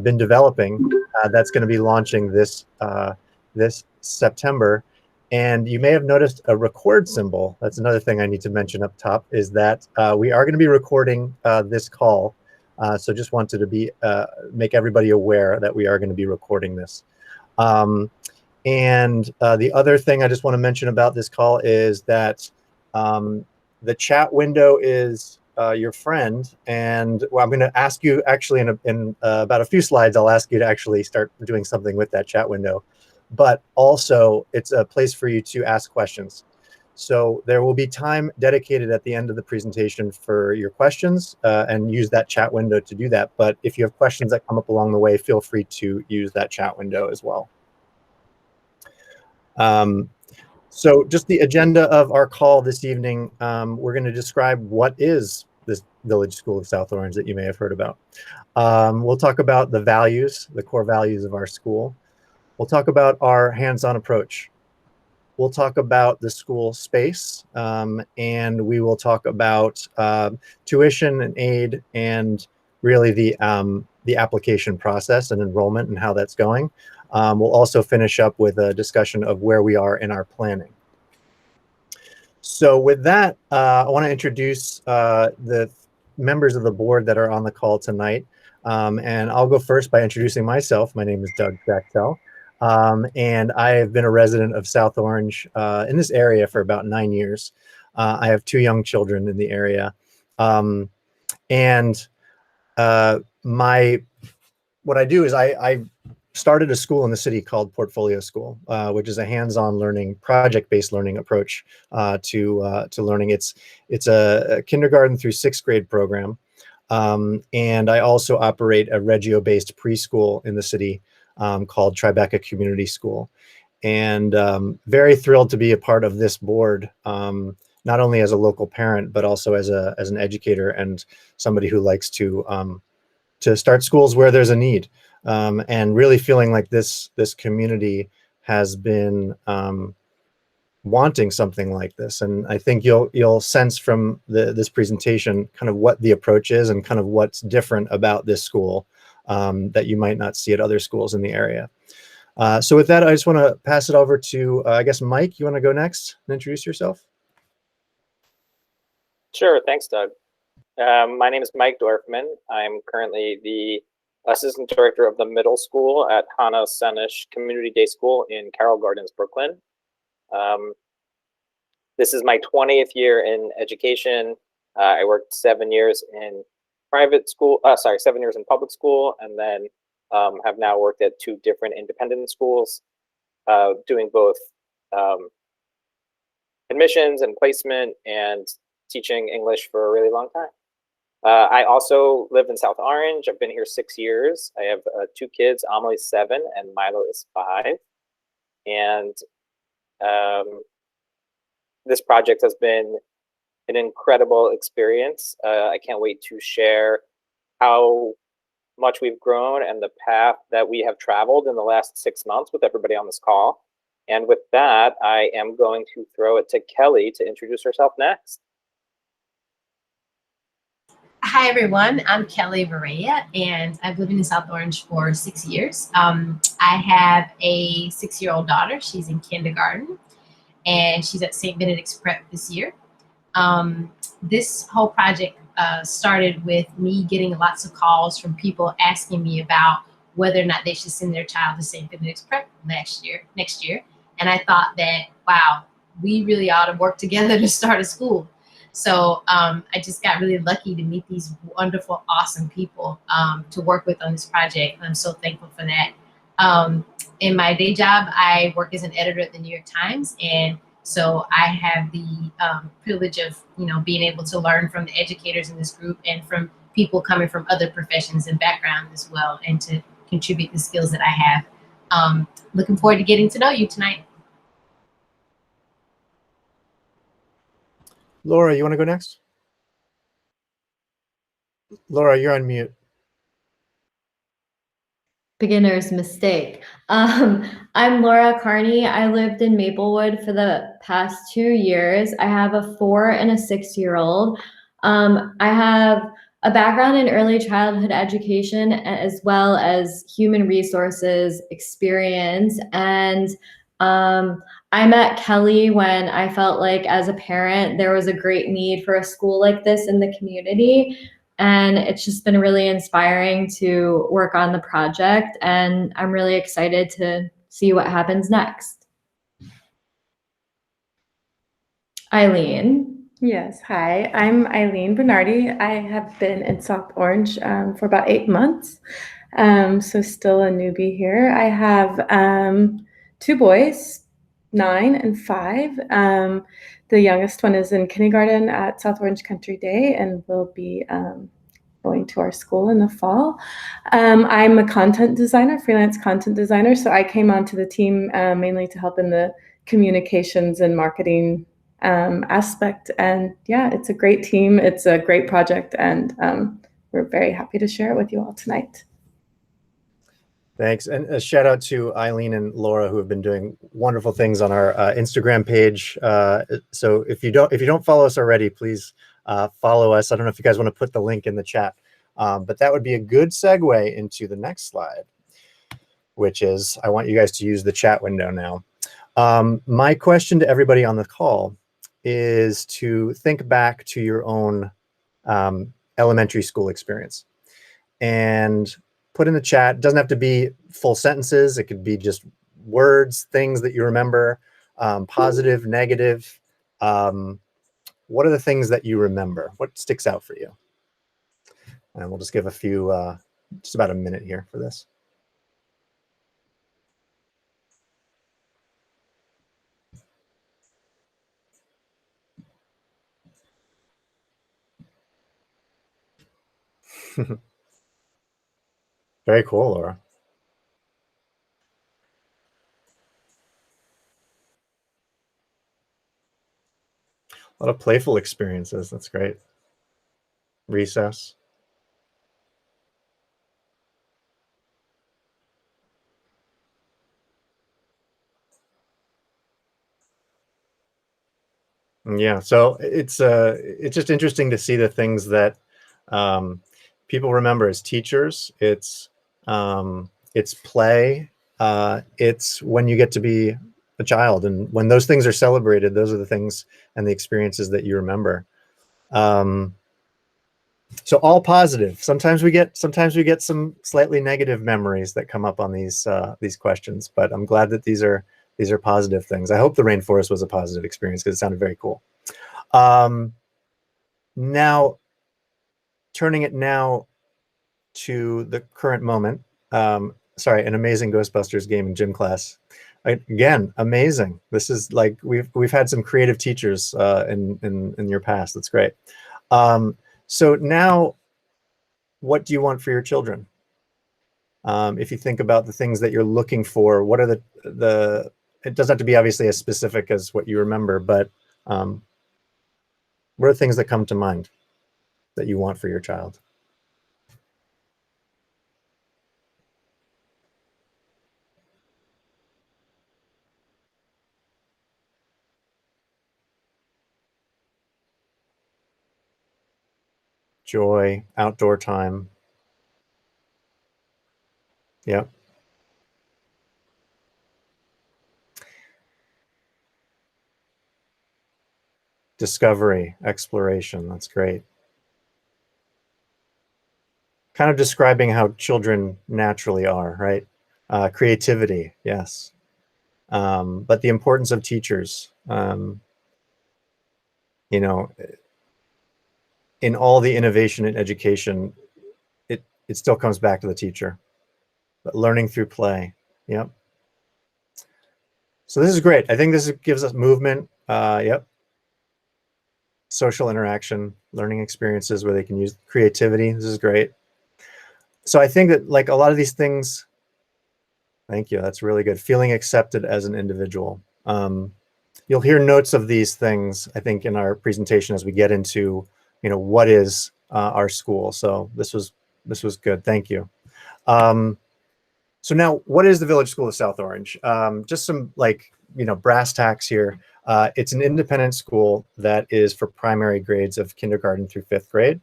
been developing that's going to be launching this September. And you may have noticed a record symbol. That's another thing I need to mention up top, is that we are going to be recording this call. So just wanted to make everybody aware that we are going to be recording this. And the other thing I just want to mention about this call is that the chat window is your friend. And well, I'm going to ask you actually in about a few slides, I'll ask you to actually start doing something with that chat window. But also it's a place for you to ask questions. So there will be time dedicated at the end of the presentation for your questions and use that chat window to do that. But if you have questions that come up along the way, feel free to use that chat window as well. So just the agenda of our call this evening, we're going to describe what is this Village School of South Orange that you may have heard about. We'll talk about the values, the core values of our school. We'll talk about our hands-on approach. We'll talk about the school space, and we will talk about tuition and aid and really the application process and enrollment and how that's going. We'll also finish up with a discussion of where we are in our planning. So with that, I want to introduce the members of the board that are on the call tonight. And I'll go first by introducing myself. My name is Doug Jactel. And I have been a resident of South Orange in this area for about 9 years. I have 2 young children in the area. What I do is I started a school in the city called Portfolio School, which is a hands-on learning, project-based learning approach to learning. It's a kindergarten through 6th grade program. And I also operate a Reggio-based preschool in the city called Tribeca Community School. And very thrilled to be a part of this board, not only as a local parent, but also as an educator and somebody who likes to start schools where there's a need. And really feeling like this community has been wanting something like this. And I think you'll sense from this presentation kind of what the approach is and kind of what's different about this school that you might not see at other schools in the area. So with that, I just want to pass it over to, I guess, Mike, you want to go next and introduce yourself? Sure, thanks, Doug. My name is Mike Dorfman. I'm currently the Assistant Director of the Middle School at Hannah Senish Community Day School in Carroll Gardens, Brooklyn. This is my 20th year in education. I worked 7 years in private school, 7 years in public school, and then have now worked at 2 different independent schools, doing both admissions and placement and teaching English for a really long time. I also live in South Orange. I've been here 6 years. I have 2 kids, Amelie's 7 and Milo is 5. And this project has been an incredible experience. I can't wait to share how much we've grown and the path that we have traveled in the last 6 months with everybody on this call. And with that, I am going to throw it to Kelly to introduce herself next. Hi, everyone. I'm Kelly Varela, and I've lived in South Orange for 6 years. I have a 6-year-old daughter. She's in kindergarten, and she's at St. Benedict's Prep this year. This whole project started with me getting lots of calls from people asking me about whether or not they should send their child to St. Benedict's Prep next year. And I thought that, wow, we really ought to work together to start a school. So I just got really lucky to meet these wonderful, awesome people to work with on this project. And I'm so thankful for that. In my day job, I work as an editor at the New York Times. And so I have the privilege of, being able to learn from the educators in this group and from people coming from other professions and backgrounds as well, and to contribute the skills that I have. Looking forward to getting to know you tonight. Laura, you want to go next? Laura, you're on mute. Beginner's mistake. I'm Laura Carney. I lived in Maplewood for the past 2 years. I have a 4 and a 6-year-old. I have a background in early childhood education as well as human resources experience. And I met Kelly when I felt like as a parent, there was a great need for a school like this in the community. And it's just been really inspiring to work on the project. And I'm really excited to see what happens next. Eileen. Yes, hi, I'm Eileen Bernardi. I have been in South Orange for about 8 months, so still a newbie here. I have 2 boys, 9 and 5. The youngest one is in kindergarten at South Orange Country Day and will be going to our school in the fall. I'm a content designer, freelance content designer, so I came onto the team mainly to help in the communications and marketing aspect. And yeah, it's a great team. It's a great project, and we're very happy to share it with you all tonight. Thanks, and a shout out to Eileen and Laura, who have been doing wonderful things on our Instagram page. So if you don't follow us already, please follow us. I don't know if you guys want to put the link in the chat, but that would be a good segue into the next slide, which is I want you guys to use the chat window now. My question to everybody on the call is to think back to your own elementary school experience and put in the chat. It doesn't have to be full sentences. It could be just words, things that you remember, positive, negative. What are the things that you remember? What sticks out for you? And we'll just give a few, just about a minute here for this. Very cool, Laura. A lot of playful experiences. That's great. Recess. Yeah, so it's just interesting to see the things that people remember as teachers. It's play. It's when you get to be a child, and when those things are celebrated, those are the things and the experiences that you remember. So all positive. Sometimes we get some slightly negative memories that come up on these questions, but I'm glad that these are positive things. I hope the rainforest was a positive experience because it sounded very cool. Now, turning it now to the current moment. Sorry, an amazing Ghostbusters game in gym class. Again, amazing. This is like we've had some creative teachers in your past. That's great. So now, what do you want for your children? If you think about the things that you're looking for, what are the it doesn't have to be obviously as specific as what you remember, but what are things that come to mind that you want for your child? Joy, outdoor time. Yep. Discovery, exploration. That's great. Kind of describing how children naturally are, right? Creativity, yes. But the importance of teachers, you know, in all the innovation in education, it still comes back to the teacher. But learning through play, yep. So this is great. I think this gives us movement, yep. Social interaction, learning experiences where they can use creativity. This is great. So I think that like a lot of these things, thank you, that's really good. Feeling accepted as an individual. You'll hear notes of these things, I think, in our presentation as we get into, you know, what is our school. So this was good. Thank you. So now, what is the Village School of South Orange? Just some like, you know, brass tacks here. It's an independent school that is for primary grades of kindergarten through 5th grade.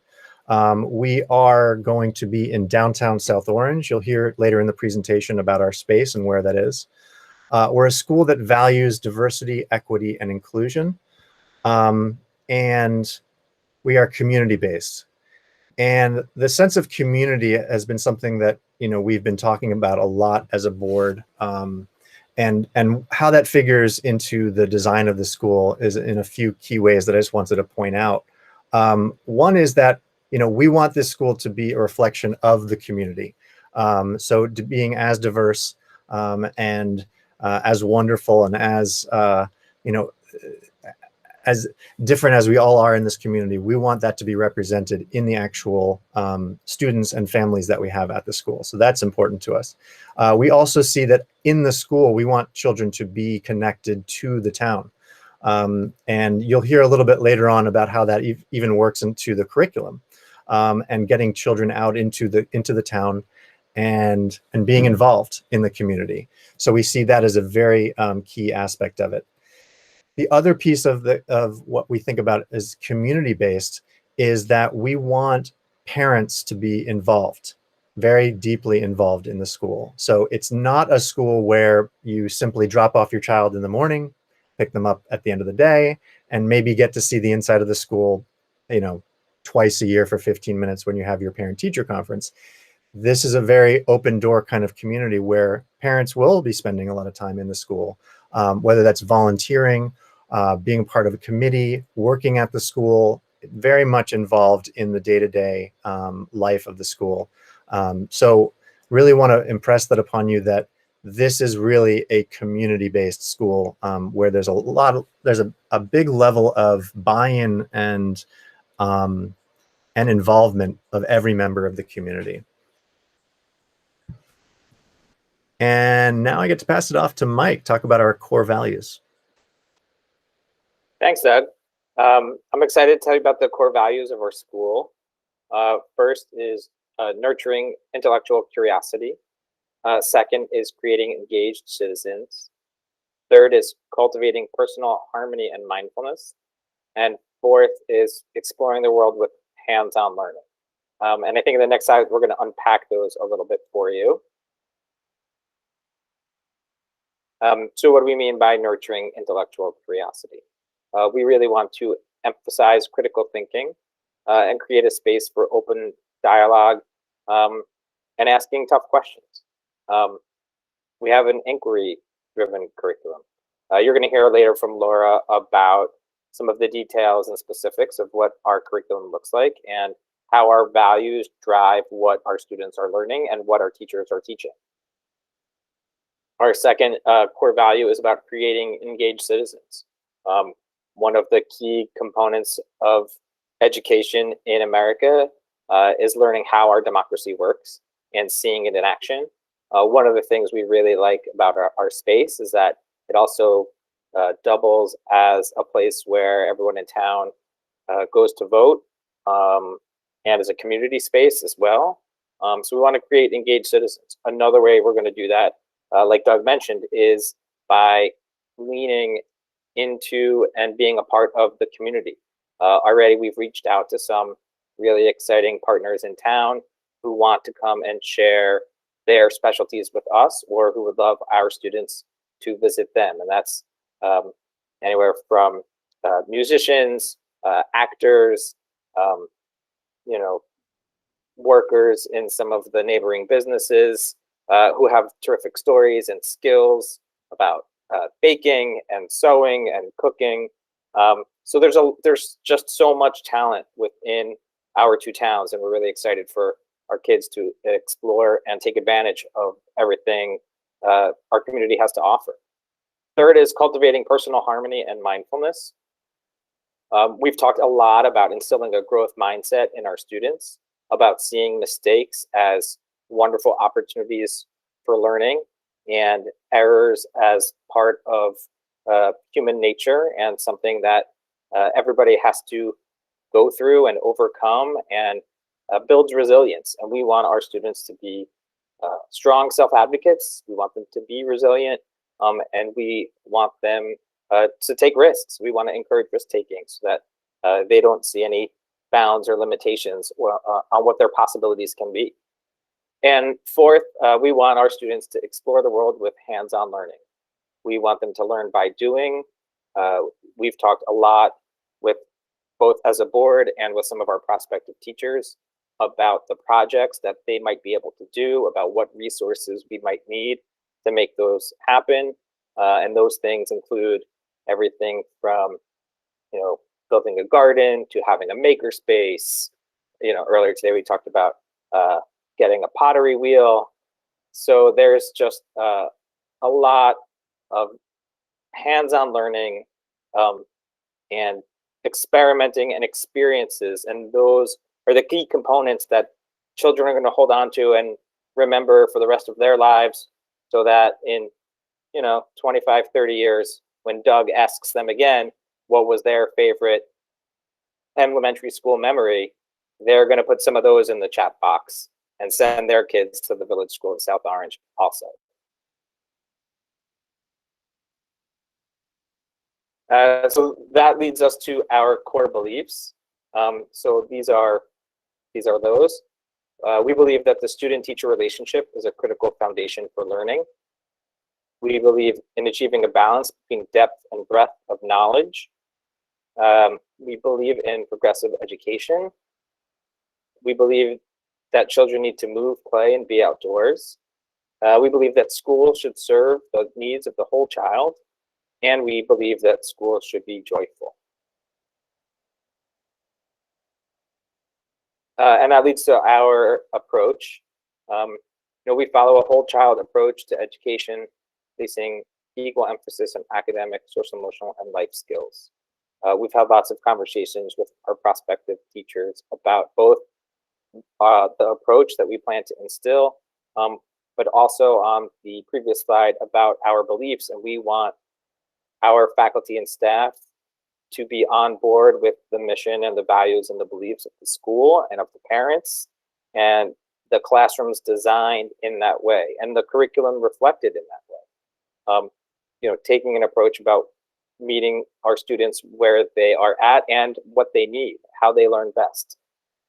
We are going to be in downtown South Orange. You'll hear later in the presentation about our space and where that is. We're a school that values diversity, equity, and inclusion. And we are community-based. And the sense of community has been something that, you know, we've been talking about a lot as a board. And how that figures into the design of the school is in a few key ways that I just wanted to point out. One is that, you know, we want this school to be a reflection of the community. So being as diverse and as wonderful and as, you know, as different as we all are in this community, we want that to be represented in the actual students and families that we have at the school. So that's important to us. We also see that in the school, we want children to be connected to the town. And you'll hear a little bit later on about how that even works into the curriculum and getting children out into the town and being involved in the community. So we see that as a very key aspect of it. The other piece of what we think about as community-based is that we want parents to be involved, very deeply involved in the school. So it's not a school where you simply drop off your child in the morning, pick them up at the end of the day, and maybe get to see the inside of the school, you know, twice a year for 15 minutes when you have your parent-teacher conference. This is a very open door kind of community where parents will be spending a lot of time in the school, whether that's volunteering, being part of a committee, working at the school, very much involved in the day-to-day life of the school. So really want to impress that upon you, that this is really a community-based school where there's a big level of buy-in and involvement of every member of the community. And now I get to pass it off to Mike, talk about our core values. Thanks, Doug. I'm excited to tell you about the core values of our school. First is nurturing intellectual curiosity. Second is creating engaged citizens. Third is cultivating personal harmony and mindfulness. And fourth is exploring the world with hands-on learning. And I think in the next slide, we're going to unpack those a little bit for you. So what do we mean by nurturing intellectual curiosity? We really want to emphasize critical thinking and create a space for open dialogue and asking tough questions. We have an inquiry-driven curriculum. You're going to hear later from Laura about some of the details and specifics of what our curriculum looks like and how our values drive what our students are learning and what our teachers are teaching. Our second core value is about creating engaged citizens. One of the key components of education in America is learning how our democracy works and seeing it in action. One of the things we really like about our space is that it also doubles as a place where everyone in town goes to vote and as a community space as well. So we want to create engaged citizens. Another way we're going to do that, like Doug mentioned, is by leaning into and being a part of the community. Already we've reached out to some really exciting partners in town who want to come and share their specialties with us, or who would love our students to visit them. And that's anywhere from musicians, actors, you know, workers in some of the neighboring businesses who have terrific stories and skills about baking and sewing and cooking. So there's just so much talent within our two towns, and we're really excited for our kids to explore and take advantage of everything our community has to offer. Third is cultivating personal harmony and mindfulness. We've talked a lot about instilling a growth mindset in our students, about seeing mistakes as wonderful opportunities for learning and errors as part of human nature and something that everybody has to go through and overcome, and builds resilience. And we want our students to be strong self-advocates. We want them to be resilient, and we want them to take risks. We want to encourage risk-taking so that they don't see any bounds or limitations on what their possibilities can be. And fourth, we want our students to explore the world with hands-on learning. We want them to learn by doing. We've talked a lot with both as a board and with some of our prospective teachers about the projects that they might be able to do, about what resources we might need to make those happen. And those things include everything from, building a garden to having a maker space. Earlier today we talked about getting a pottery wheel. So there's just a lot of hands-on learning and experimenting and experiences, and those are the key components that children are going to hold on to and remember for the rest of their lives, so that in 25, 30 years, when Doug asks them again what was their favorite elementary school memory, they're going to put some of those in the chat box and send their kids to the village school in South Orange also. So that leads us to our core beliefs. So these are those. We believe that the student-teacher relationship is a critical foundation for learning. We believe in achieving a balance between depth and breadth of knowledge. We believe in progressive education. We believe that children need to move, play, and be outdoors. We believe that schools should serve the needs of the whole child. And we believe that schools should be joyful. And that leads to our approach. We follow a whole child approach to education, placing equal emphasis on academic, social, emotional, and life skills. We've had lots of conversations with our prospective teachers about both the approach that we plan to instill, but also on the previous slide about our beliefs. And we want our faculty and staff to be on board with the mission and the values and the beliefs of the school and of the parents, and the classrooms designed in that way, and the curriculum reflected in that way. Taking an approach about meeting our students where they are at and what they need, how they learn best.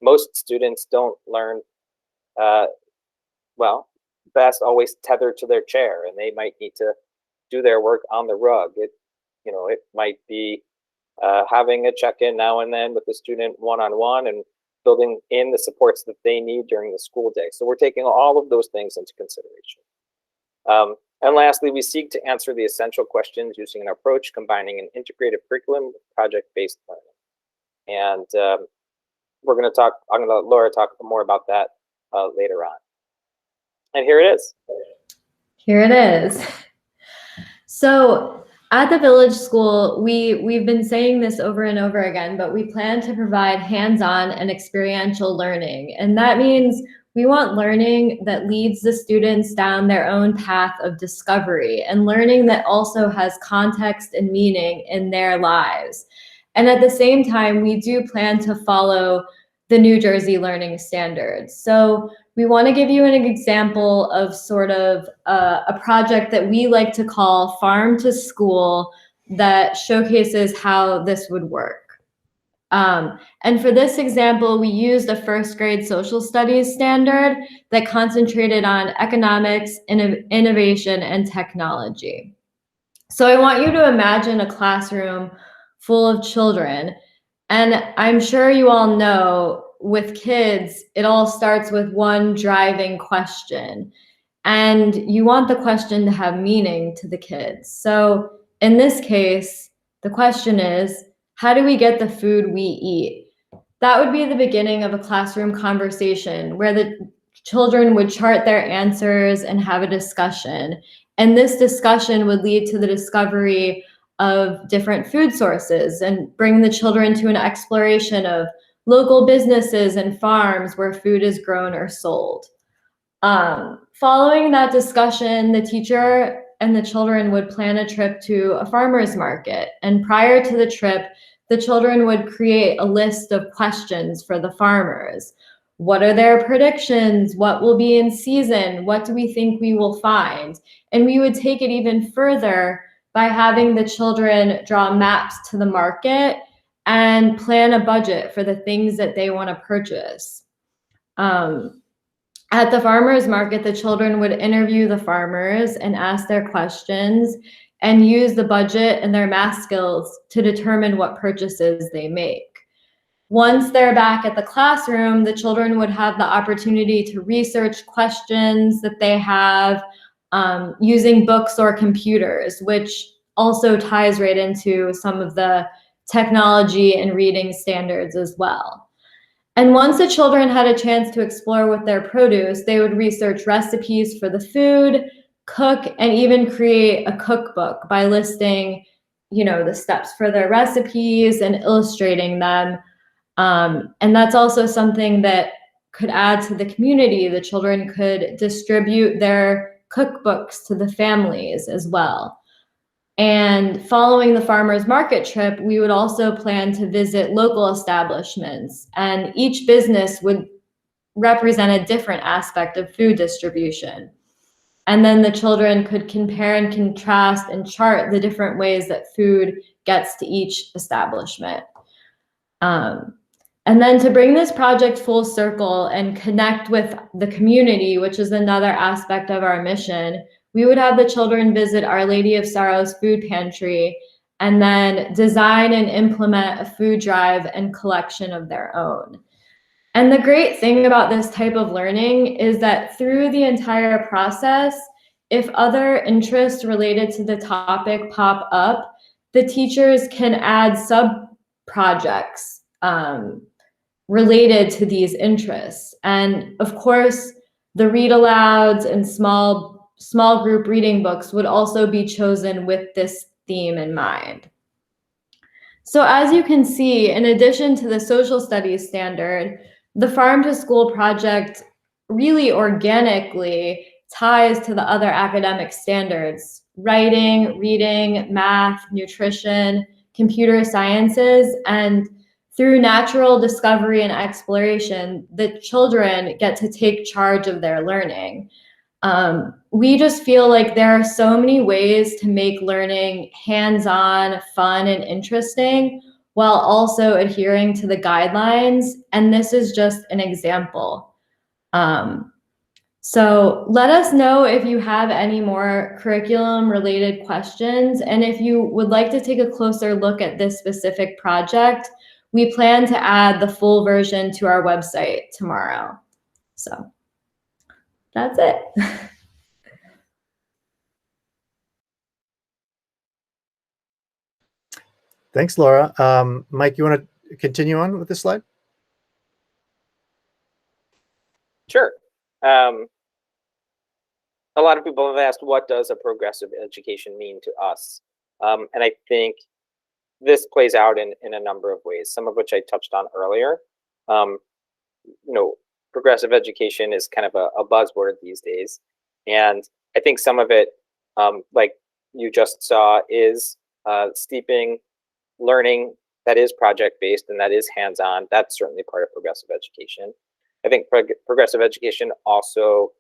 Most students don't learn best always tethered to their chair, and they might need to do their work on the rug. It might be having a check-in now and then with the student one-on-one and building in the supports that they need during the school day. So we're taking all of those things into consideration. And lastly, we seek to answer the essential questions using an approach combining an integrated curriculum with project-based learning. And I'm going to let Laura talk more about that later on. And here it is. Here it is. So at the village school, we've been saying this over and over again, but we plan to provide hands-on and experiential learning. And that means we want learning that leads the students down their own path of discovery, and learning that also has context and meaning in their lives. And at the same time, we do plan to follow the New Jersey learning standards. So we want to give you an example of sort of a project that we like to call Farm to School that showcases how this would work. And for this example, we used a first grade social studies standard that concentrated on economics, innovation, and technology. So I want you to imagine a classroom full of children. And I'm sure you all know with kids, it all starts with one driving question. And you want the question to have meaning to the kids. So in this case, the question is, how do we get the food we eat? That would be the beginning of a classroom conversation where the children would chart their answers and have a discussion. And this discussion would lead to the discovery of different food sources and bring the children to an exploration of local businesses and farms where food is grown or sold. Following that discussion, the teacher and the children would plan a trip to a farmer's market. And prior to the trip, the children would create a list of questions for the farmers. What are their predictions? What will be in season? What do we think we will find? And we would take it even further by having the children draw maps to the market and plan a budget for the things that they want to purchase. At the farmers market, the children would interview the farmers and ask their questions and use the budget and their math skills to determine what purchases they make. Once they're back at the classroom, the children would have the opportunity to research questions that they have using books or computers, which also ties right into some of the technology and reading standards as well. And once the children had a chance to explore with their produce, they would research recipes for the food, cook, and even create a cookbook by listing, the steps for their recipes and illustrating them. And that's also something that could add to the community. The children could distribute their cookbooks to the families as well. And following the farmers market trip, we would also plan to visit local establishments, and each business would represent a different aspect of food distribution. And then the children could compare and contrast and chart the different ways that food gets to each establishment. And then to bring this project full circle and connect with the community, which is another aspect of our mission, we would have the children visit Our Lady of Sorrows food pantry and then design and implement a food drive and collection of their own. And the great thing about this type of learning is that through the entire process, if other interests related to the topic pop up, the teachers can add sub-projects related to these interests. And of course, the read alouds and small group reading books would also be chosen with this theme in mind. So as you can see, in addition to the social studies standard, the Farm to School project really organically ties to the other academic standards: writing, reading, math, nutrition, computer sciences, and through natural discovery and exploration, the children get to take charge of their learning. We just feel like there are so many ways to make learning hands-on, fun, and interesting, while also adhering to the guidelines. And this is just an example. So let us know if you have any more curriculum-related questions. And if you would like to take a closer look at this specific project, we plan to add the full version to our website tomorrow. So that's it. Thanks, Laura. Mike, you want to continue on with this slide? Sure. A lot of people have asked, what does a progressive education mean to us? And I think this plays out in a number of ways, some of which I touched on earlier. Progressive education is kind of a buzzword these days. And I think some of it, like you just saw, is steeping learning that is project-based and that is hands-on. That's certainly part of progressive education. I think progressive education also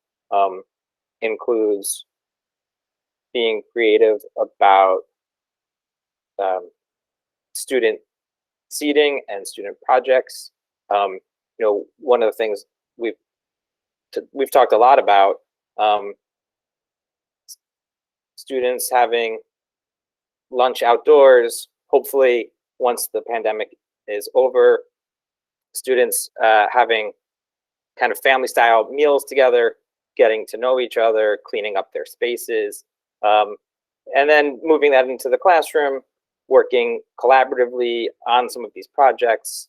includes being creative about student seating and student projects. One of the things we've talked a lot about, students having lunch outdoors. Hopefully, once the pandemic is over, students having kind of family-style meals together, getting to know each other, cleaning up their spaces, and then moving that into the classroom, working collaboratively on some of these projects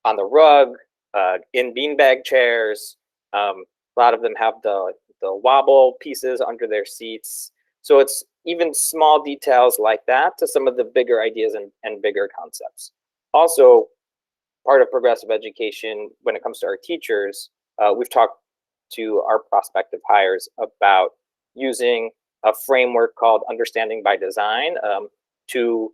on the rug, in beanbag chairs. A lot of them have the wobble pieces under their seats. So it's even small details like that to some of the bigger ideas and bigger concepts. Also, part of progressive education when it comes to our teachers, we've talked to our prospective hires about using a framework called Understanding by Design to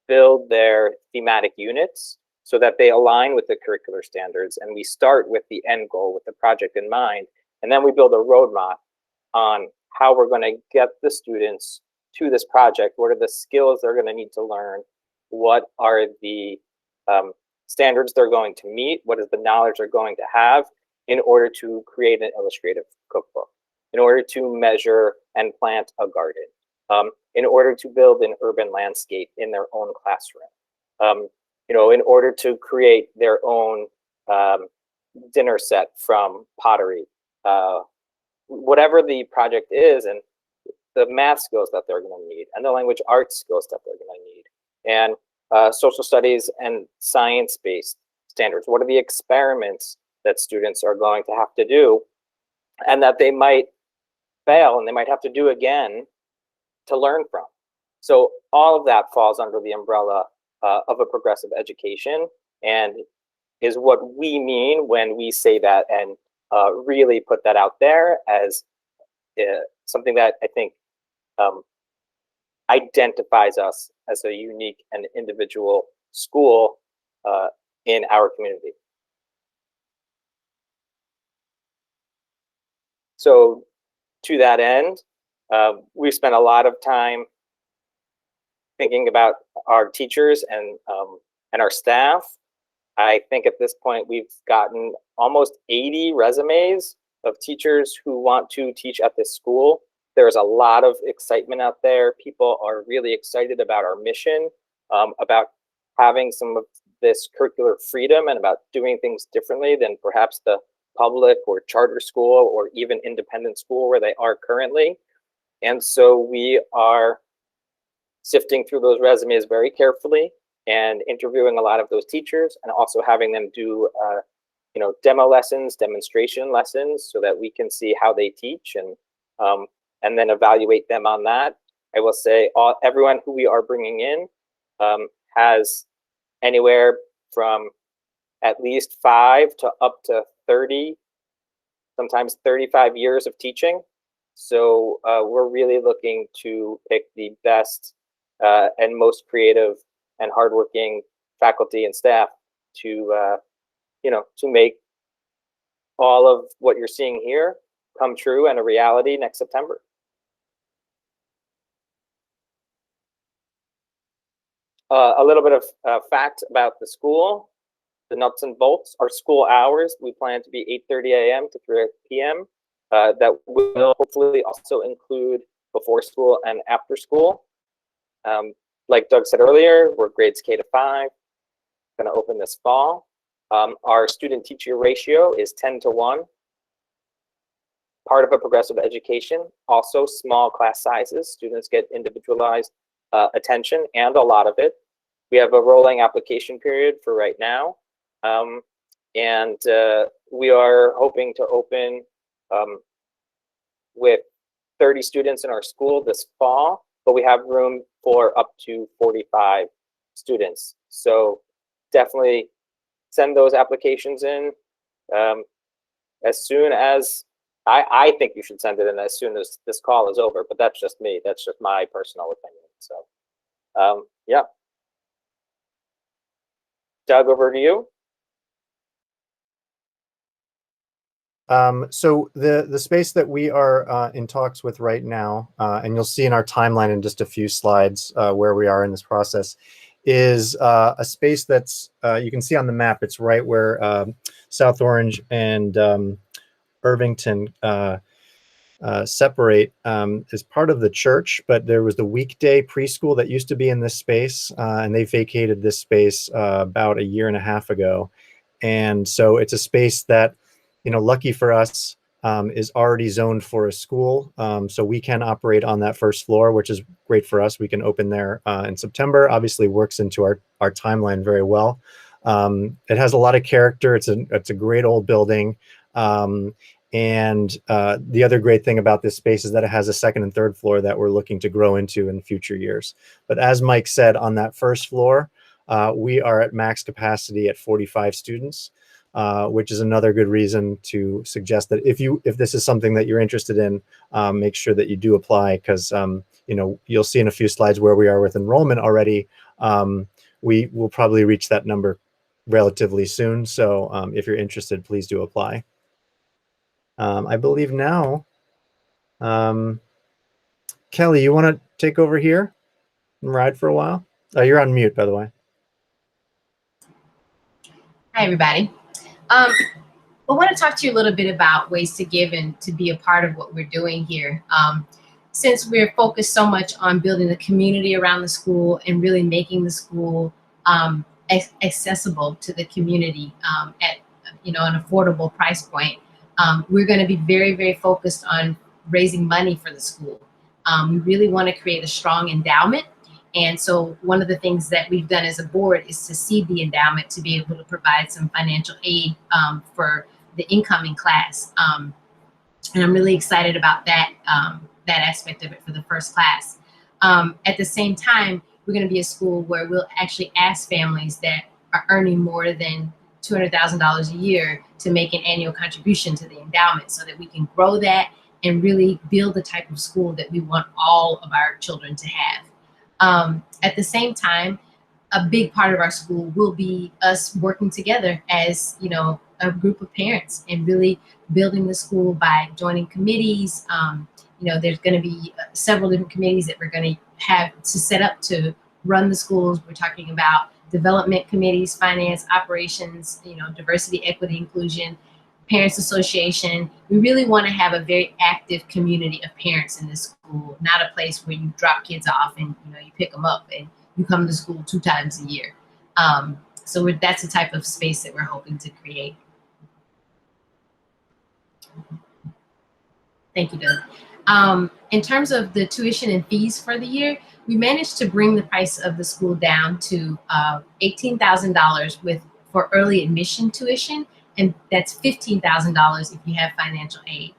build their thematic units so that they align with the curricular standards. And we start with the end goal, with the project in mind, and then we build a roadmap on how we're going to get the students to this project? What are the skills they're going to need to learn? What are the standards they're going to meet? What is the knowledge they're going to have in order to create an illustrative cookbook, in order to measure and plant a garden, in order to build an urban landscape in their own classroom, in order to create their own dinner set from pottery, whatever the project is, and the math skills that they're going to need, and the language arts skills that they're going to need, and social studies and science-based standards. What are the experiments that students are going to have to do, and that they might fail and they might have to do again to learn from? So all of that falls under the umbrella of a progressive education, and is what we mean when we say that, and really put that out there as something that I think identifies us as a unique and individual school in our community. So to that end, we've spent a lot of time thinking about our teachers and our staff. I think at this point we've gotten almost 80 resumes of teachers who want to teach at this school. There's a lot of excitement out there. People are really excited about our mission, about having some of this curricular freedom, and about doing things differently than perhaps the public or charter school or even independent school where they are currently. And so we are sifting through those resumes very carefully and interviewing a lot of those teachers, and also having them do demo lessons, demonstration lessons, so that we can see how they teach, and then evaluate them on that. I will say everyone who we are bringing in has anywhere from at least 5 to up to 30, sometimes 35 years of teaching. So we're really looking to pick the best and most creative and hardworking faculty and staff to make all of what you're seeing here come true and a reality next September. A little bit of fact about the school, the nuts and bolts. Our school hours, we plan to be 8:30 a.m. to 3 p.m. That will hopefully also include before school and after school. Like Doug said earlier, we're grades K to 5, going to open this fall. Our student-teacher ratio is 10 to 1. Part of a progressive education, also small class sizes. Students get individualized attention, and a lot of it. We have a rolling application period for right now. And we are hoping to open with 30 students in our school this fall, but we have room for up to 45 students. So definitely send those applications in as soon as, I think you should send it in as soon as this call is over, but that's just me. That's just my personal opinion. So yeah. Doug, over to you. So the space that we are in talks with right now, and you'll see in our timeline in just a few slides where we are in this process, is a space that's, you can see on the map, it's right where South Orange and Irvington separate, as part of the church, but there was the weekday preschool that used to be in this space, and they vacated this space about 1.5 years ago. And so it's a space that, lucky for us, is already zoned for a school. So we can operate on that first floor, which is great for us. We can open there in September. Obviously works into our timeline very well. It has a lot of character. It's a great old building. And the other great thing about this space is that it has a second and third floor that we're looking to grow into in future years. But as Mike said, on that first floor, we are at max capacity at 45 students, which is another good reason to suggest that if this is something that you're interested in, make sure that you do apply, because you'll see in a few slides where we are with enrollment already. We will probably reach that number relatively soon. So if you're interested, please do apply. I believe now Kelly, you want to take over here and ride for a while? You're on mute, by the way. Hi, everybody. I want to talk to you a little bit about ways to give and to be a part of what we're doing here. Since we're focused so much on building the community around the school and really making the school accessible to the community at an affordable price point, we're going to be very, very focused on raising money for the school. We really want to create a strong endowment. And so one of the things that we've done as a board is to seed the endowment to be able to provide some financial aid for the incoming class. And I'm really excited about that, that aspect of it for the first class. At the same time, we're going to be a school where we'll actually ask families that are earning more than $200,000 a year to make an annual contribution to the endowment so that we can grow that and really build the type of school that we want all of our children to have. At the same time, a big part of our school will be us working together as, a group of parents and really building the school by joining committees. There's going to be several different committees that we're going to have to set up to run the schools. We're talking about development committees, finance, operations, diversity, equity, inclusion, parents association. We really want to have a very active community of parents in this school, not a place where you drop kids off and you pick them up and you come to school 2 times a year. So that's the type of space that we're hoping to create. Thank you, Doug. In terms of the tuition and fees for the year, we managed to bring the price of the school down to $18,000 for early admission tuition, and that's $15,000 if you have financial aid.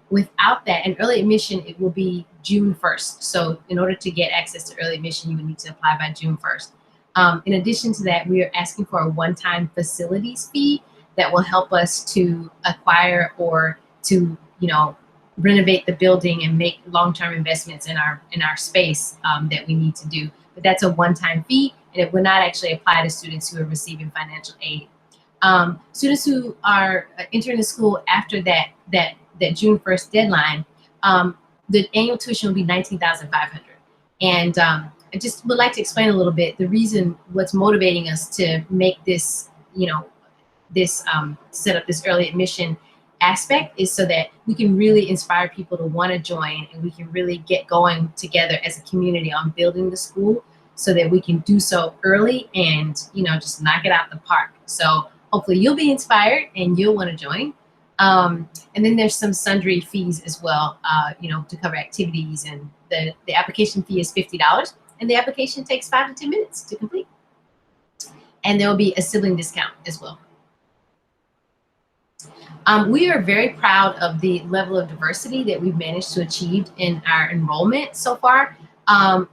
Without that, and early admission, it will be June 1st. So in order to get access to early admission, you would need to apply by June 1st. In addition to that, we are asking for a one-time facilities fee that will help us to acquire or to, renovate the building and make long-term investments in our space that we need to do. But that's a one-time fee, and it will not actually apply to students who are receiving financial aid. Students who are entering the school after that June 1st deadline, the annual tuition will be $19,500. And I just would like to explain a little bit the reason what's motivating us to make this, set up this early admission aspect is so that we can really inspire people to want to join, and we can really get going together as a community on building the school so that we can do so early and, just knock it out the park. So hopefully you'll be inspired and you'll want to join. And then there's some sundry fees as well, to cover activities, and the application fee is $50, and the application takes 5 to 10 minutes to complete. And there will be a sibling discount as well. We are very proud of the level of diversity that we've managed to achieve in our enrollment so far.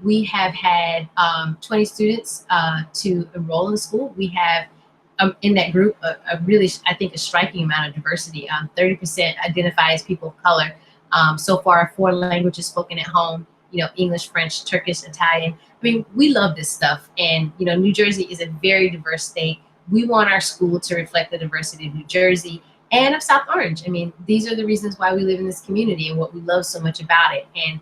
We have had 20 students to enroll in the school. We have in that group a really, I think, a striking amount of diversity. 30% identify as people of color. So far, 4 languages spoken at home, English, French, Turkish, Italian. I mean, we love this stuff. And, New Jersey is a very diverse state. We want our school to reflect the diversity of New Jersey and of South Orange. I mean, these are the reasons why we live in this community and what we love so much about it. And,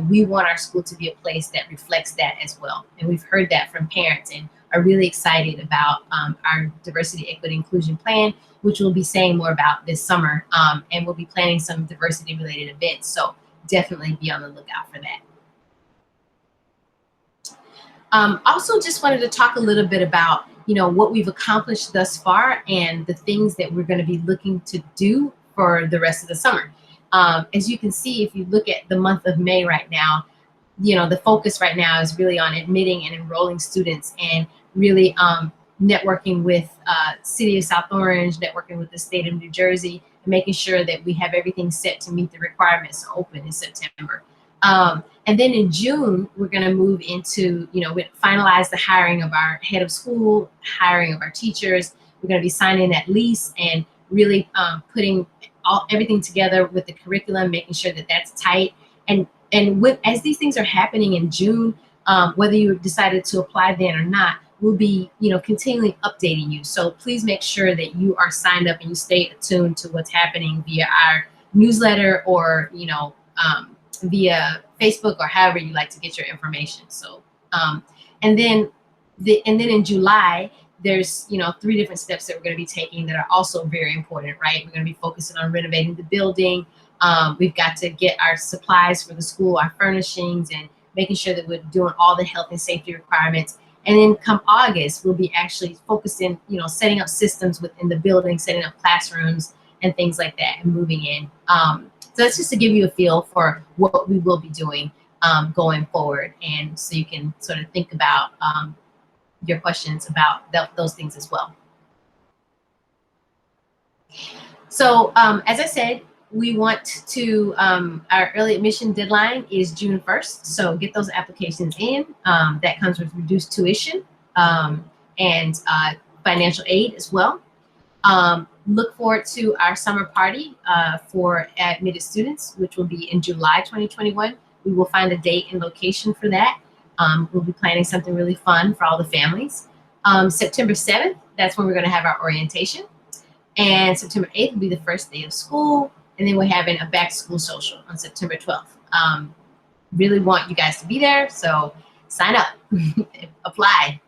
we want our school to be a place that reflects that as well. And we've heard that from parents and are really excited about our diversity, equity, inclusion plan, which we'll be saying more about this summer. And we'll be planning some diversity related events. So definitely be on the lookout for that. Also just wanted to talk a little bit about what we've accomplished thus far and the things that we're going to be looking to do for the rest of the summer. As you can see, if you look at the month of May right now, the focus right now is really on admitting and enrolling students and really networking with City of South Orange, networking with the state of New Jersey, and making sure that we have everything set to meet the requirements to open in September. And then in June, we're going to move into, we finalize the hiring of our head of school, hiring of our teachers. We're going to be signing that lease and really putting everything together with the curriculum, making sure that that's tight. And as these things are happening in June, whether you decided to apply then or not, we'll be, continually updating you. So please make sure that you are signed up and you stay attuned to what's happening via our newsletter or, via Facebook or however you like to get your information. So, and then in July, there's 3 different steps that we're going to be taking that are also very important, right? We're going to be focusing on renovating the building. We've got to get our supplies for the school, our furnishings, and making sure that we're doing all the health and safety requirements. And then come August, we'll be actually focusing, setting up systems within the building, setting up classrooms and things like that, and moving in. So that's just to give you a feel for what we will be doing going forward, and so you can sort of think about your questions about those things as well. So as I said, we want to, our early admission deadline is June 1st. So get those applications in. That comes with reduced tuition and financial aid as well. Look forward to our summer party for admitted students, which will be in July 2021. We will find a date and location for that. We'll be planning something really fun for all the families. September 7th, that's when we're gonna have our orientation. And September 8th will be the first day of school. And then we're having a back to school social on September 12th. Really want you guys to be there, so sign up, apply.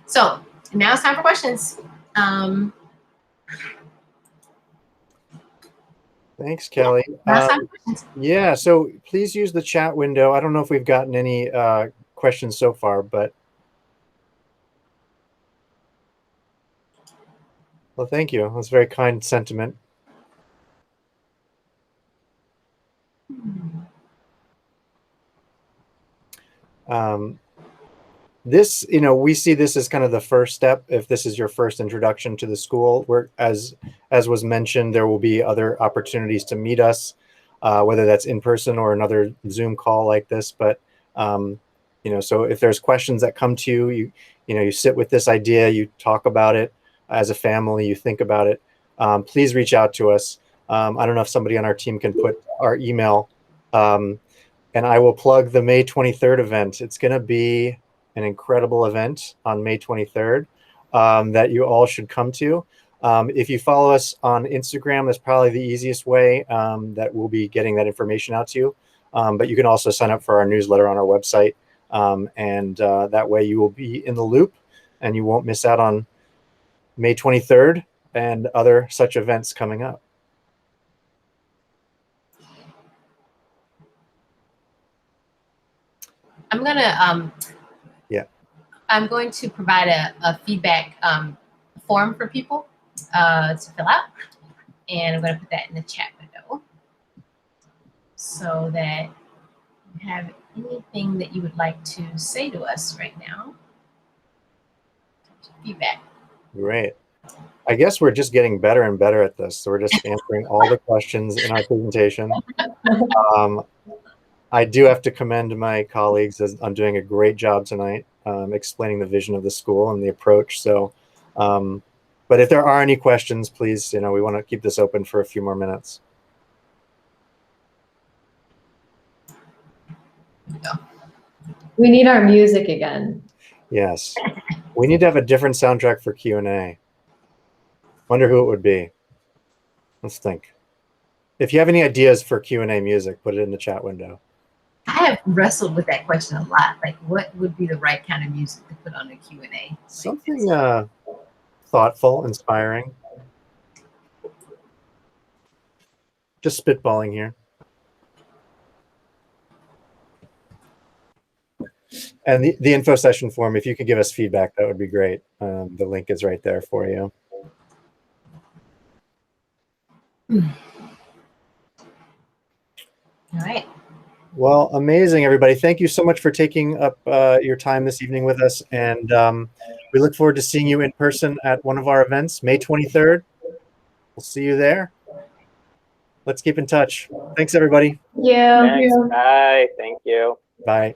So now it's time for questions. Thanks, Kelly. Yeah, so please use the chat window. I don't know if we've gotten any questions so far, but well, thank you. That's a very kind sentiment. This, we see this as kind of the first step. If this is your first introduction to the school, where, as was mentioned, there will be other opportunities to meet us, whether that's in person or another Zoom call like this. But so if there's questions that come to you, you sit with this idea, you talk about it as a family, you think about it. Please reach out to us. I don't know if somebody on our team can put our email, and I will plug the May 23rd event. It's going to be an incredible event on May 23rd that you all should come to. If you follow us on Instagram, that's probably the easiest way that we'll be getting that information out to you. But you can also sign up for our newsletter on our website. And that way you will be in the loop and you won't miss out on May 23rd and other such events coming up. I'm going to provide a feedback form for people to fill out, and I'm going to put that in the chat window so that you have anything that you would like to say to us right now. Feedback. Great. I guess we're just getting better and better at this. So we're just answering all the questions in our presentation. I do have to commend my colleagues on doing a great job tonight, explaining the vision of the school and the approach. So, but if there are any questions, please, we want to keep this open for a few more minutes. We need our music again. Yes. We need to have a different soundtrack for Q&A. Wonder who it would be. Let's think. If you have any ideas for Q&A music, put it in the chat window. I have wrestled with that question a lot. Like, what would be the right kind of music to put on a Q&A? Something thoughtful, inspiring. Just spitballing here. And the info session form, if you could give us feedback, that would be great. The link is right there for you. All right. Well, amazing, everybody. Thank you so much for taking up your time this evening with us. And we look forward to seeing you in person at one of our events, May 23rd. We'll see you there. Let's keep in touch. Thanks, everybody. Yeah. Thanks. Bye. Thank you. Bye.